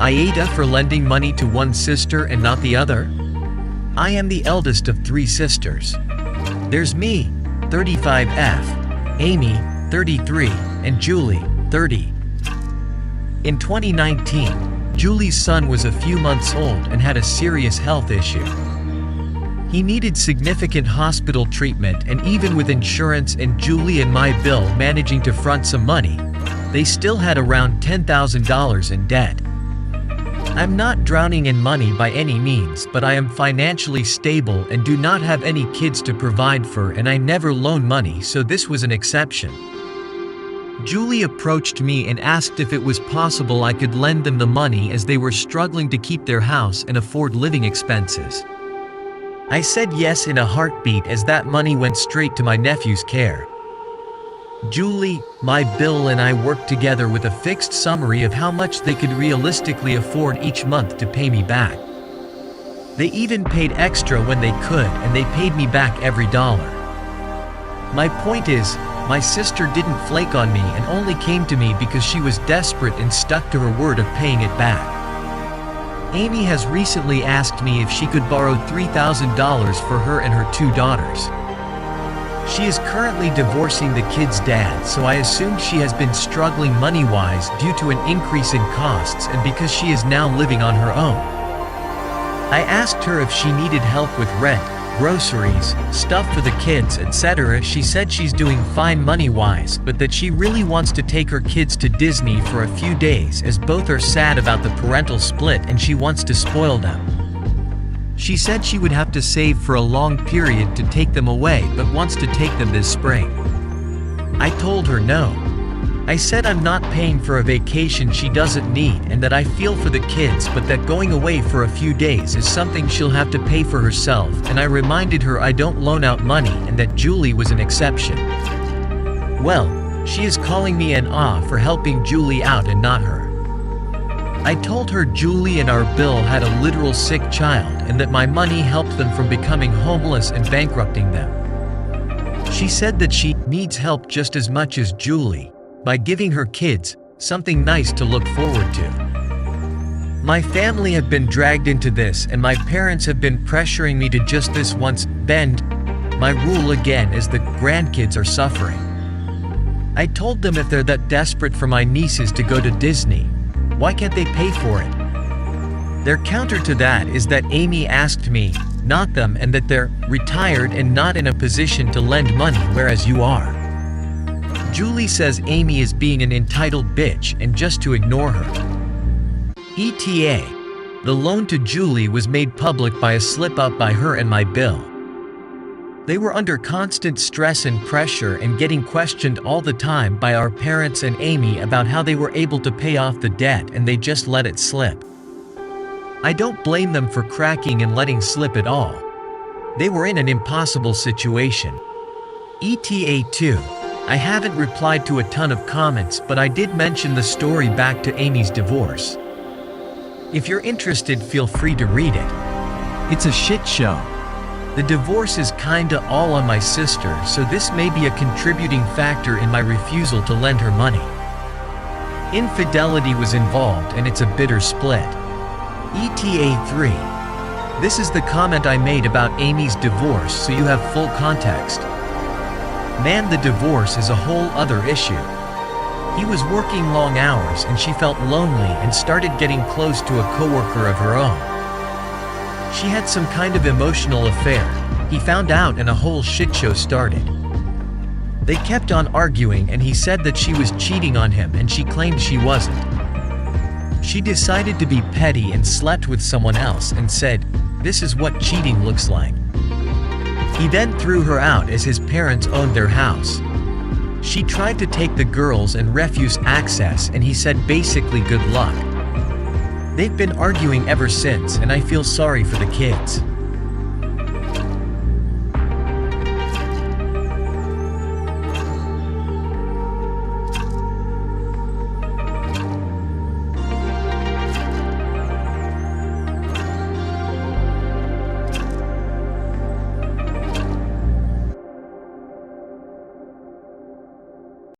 AITA for lending money to one sister and not the other? I am the eldest of 3 sisters. There's me, 35F, Amy, 33, and Julie, 30. In 2019, Julie's son was a few months old and had a serious health issue. He needed significant hospital treatment, and even with insurance and Julie and my BIL managing to front some money, they still had around $10,000 in debt. I'm not drowning in money by any means, but I am financially stable and do not have any kids to provide for, and I never loan money, so this was an exception. Julie approached me and asked if it was possible I could lend them the money as they were struggling to keep their house and afford living expenses. I said yes in a heartbeat, as that money went straight to my nephew's care. Julie, my BIL and I worked together with a fixed summary of how much they could realistically afford each month to pay me back. They even paid extra when they could, and they paid me back every dollar. My point is, my sister didn't flake on me and only came to me because she was desperate and stuck to her word of paying it back. Amy has recently asked me if she could borrow $3,000 for her and her 2 daughters. She is currently divorcing the kids' dad, so I assume she has been struggling money-wise due to an increase in costs and because she is now living on her own. I asked her if she needed help with rent, groceries, stuff for the kids, etc. She said she's doing fine money-wise, but that she really wants to take her kids to Disney for a few days, as both are sad about the parental split and she wants to spoil them. She said she would have to save for a long period to take them away, but wants to take them this spring. I told her no. I said I'm not paying for a vacation she doesn't need, and that I feel for the kids, but that going away for a few days is something she'll have to pay for herself, and I reminded her I don't loan out money and that Julie was an exception. Well, she is calling me an for helping Julie out and not her. I told her Julie and our BIL had a literal sick child and that my money helped them from becoming homeless and bankrupting them. She said that she needs help just as much as Julie, by giving her kids something nice to look forward to. My family have been dragged into this, and my parents have been pressuring me to just this once bend my rule again, as the grandkids are suffering. I told them if they're that desperate for my nieces to go to Disney, why can't they pay for it? Their counter to that is that Amy asked me, not them, and that they're retired and not in a position to lend money, whereas you are. Julie says Amy is being an entitled bitch and just to ignore her. ETA. The loan to Julie was made public by a slip-up by her and my BIL. They were under constant stress and pressure and getting questioned all the time by our parents and Amy about how they were able to pay off the debt, and they just let it slip. I don't blame them for cracking and letting slip at all. They were in an impossible situation. ETA 2. I haven't replied to a ton of comments, but I did mention the story back to Amy's divorce. If you're interested, feel free to read it. It's a shit show. The divorce is kinda all on my sister, so this may be a contributing factor in my refusal to lend her money. Infidelity was involved and it's a bitter split. ETA 3. This is the comment I made about Amy's divorce, so you have full context. Man, the divorce is a whole other issue. He was working long hours and she felt lonely and started getting close to a coworker of her own. She had some kind of emotional affair. He found out and a whole shit show started. They kept on arguing and he said that she was cheating on him and she claimed she wasn't. She decided to be petty and slept with someone else and said, "This is what cheating looks like." He then threw her out as his parents owned their house. She tried to take the girls and refuse access, and he said basically good luck. They've been arguing ever since, and I feel sorry for the kids.